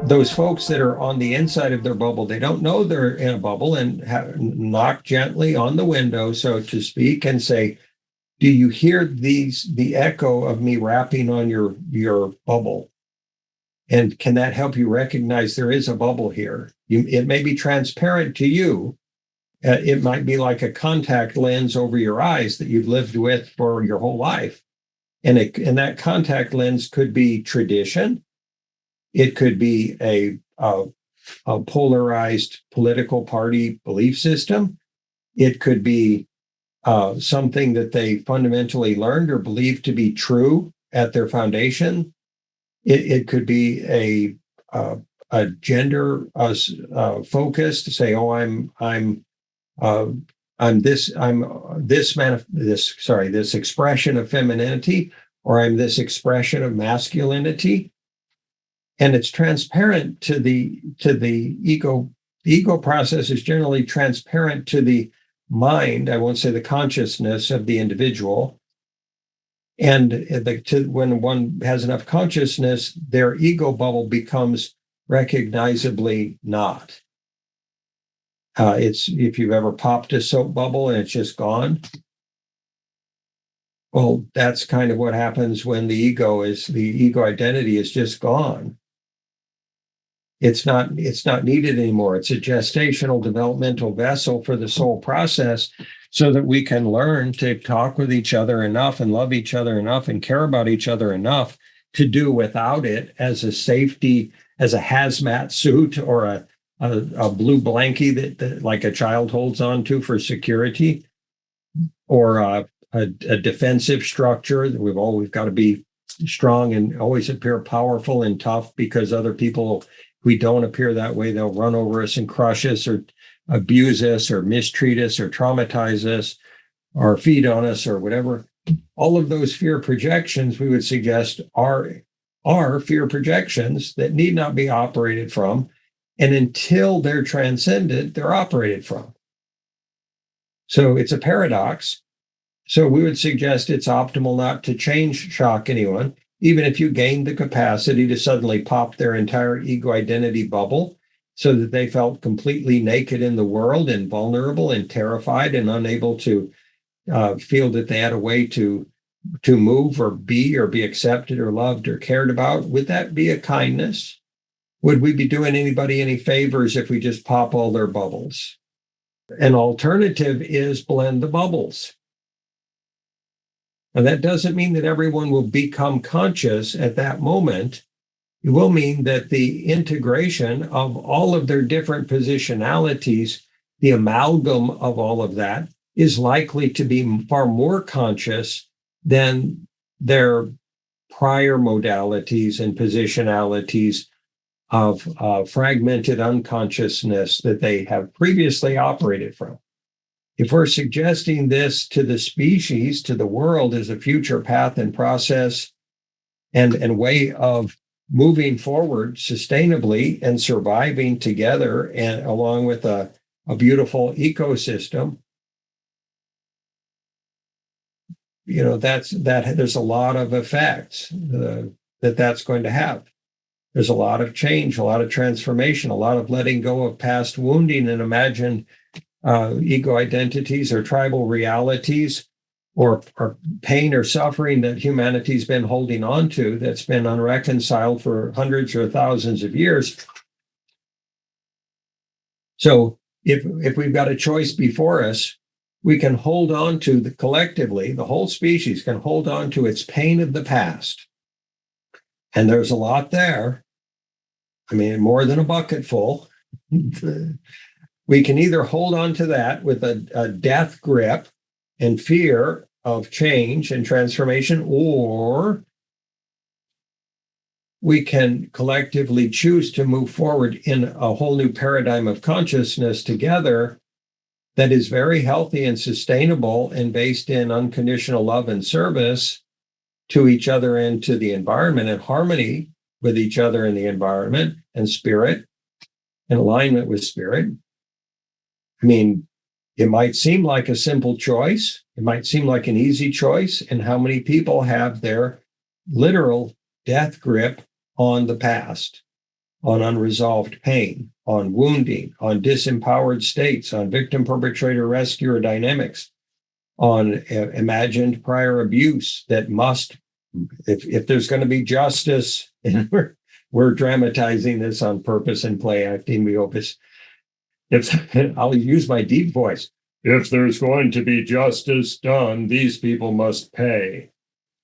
those folks that are on the inside of their bubble, they don't know they're in a bubble and knock gently on the window, so to speak, and say, do you hear the echo of me rapping on your bubble? And can that help you recognize there is a bubble here? It may be transparent to you. It might be like a contact lens over your eyes that you've lived with for your whole life. And that contact lens could be tradition. It could be a polarized political party belief system. It could be something that they fundamentally learned or believed to be true at their foundation. It could be a gender focused, say, oh, this expression of femininity, or I'm this expression of masculinity. And it's transparent to the ego. The ego process is generally transparent to the mind, I won't say the consciousness of the individual. And when one has enough consciousness, their ego bubble becomes recognizably not. It's if you've ever popped a soap bubble and it's just gone. Well, that's kind of what happens when the ego identity is just gone. It's not needed anymore. It's a gestational developmental vessel for the soul process so that we can learn to talk with each other enough and love each other enough and care about each other enough to do without it as a safety, as a hazmat suit or a blue blankie that like a child holds on to for security, or a defensive structure that we've got to be strong and always appear powerful and tough because other people, we don't appear that way, they'll run over us and crush us or abuse us or mistreat us or traumatize us or feed on us or whatever. All of those fear projections, we would suggest, are fear projections that need not be operated from. And until they're transcended, they're operated from. So it's a paradox. So we would suggest it's optimal not to shock anyone, even if you gained the capacity to suddenly pop their entire ego identity bubble so that they felt completely naked in the world and vulnerable and terrified and unable to feel that they had a way to move or be accepted or loved or cared about. Would that be a kindness? Would we be doing anybody any favors if we just pop all their bubbles? An alternative is blend the bubbles. And that doesn't mean that everyone will become conscious at that moment. It will mean that the integration of all of their different positionalities, the amalgam of all of that, is likely to be far more conscious than their prior modalities and positionalities of fragmented unconsciousness that they have previously operated from. If we're suggesting this to the species, to the world, as a future path and process and way of moving forward sustainably and surviving together and along with a beautiful ecosystem, there's a lot of effects that's going to have. There's a lot of change, a lot of transformation, a lot of letting go of past wounding and imagined ego identities or tribal realities or pain or suffering that humanity's been holding on to that's been unreconciled for hundreds or thousands of years. So if we've got a choice before us, we can hold on to collectively, the whole species can hold on to its pain of the past. And there's a lot there. I mean, more than a bucket full. We can either hold on to that with a death grip and fear of change and transformation, or we can collectively choose to move forward in a whole new paradigm of consciousness together that is very healthy and sustainable and based in unconditional love and service to each other and to the environment, and harmony with each other in the environment and spirit, and alignment with spirit. I mean, it might seem like a simple choice. It might seem like an easy choice. And how many people have their literal death grip on the past? on unresolved pain, on wounding, on disempowered states, on victim perpetrator rescuer dynamics, on imagined prior abuse that must, if there's going to be justice, and we're dramatizing this on purpose and play acting, we hope it's, I'll use my deep voice. If there's going to be justice done, these people must pay.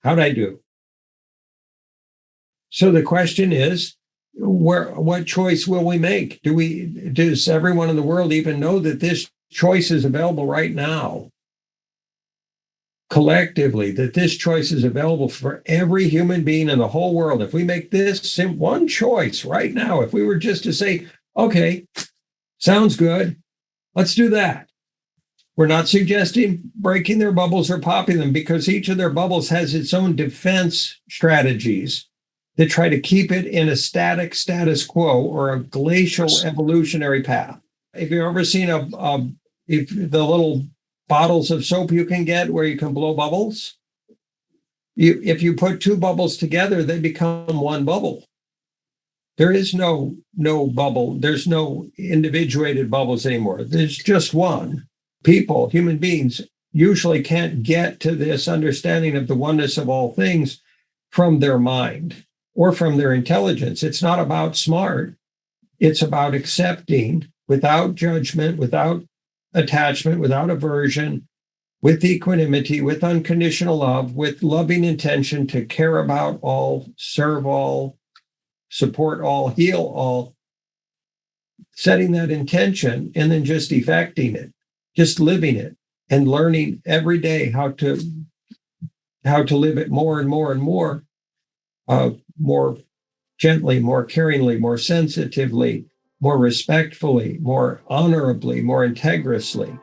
How'd I do? So the question is, what choice will we make? Does everyone in the world even know that this choice is available right now? Collectively, that this choice is available for every human being in the whole world. If we make this one choice right now, if we were just to say, okay, sounds good, let's do that. We're not suggesting breaking their bubbles or popping them, because each of their bubbles has its own defense strategies that try to keep it in a static status quo or a glacial evolutionary path. Have you ever seen if the little bottles of soap you can get where you can blow bubbles? If you put two bubbles together, they become one bubble. There is no bubble. There's no individuated bubbles anymore. There's just one. People, human beings, usually can't get to this understanding of the oneness of all things from their mind or from their intelligence. It's not about smart. It's about accepting without judgment, without attachment, without aversion, with equanimity, with unconditional love, with loving intention to care about all, serve all, support all, heal all, setting that intention and then just effecting it, just living it and learning every day how to live it more and more and more, more gently, more caringly, more sensitively, more respectfully, more honorably, more integrously.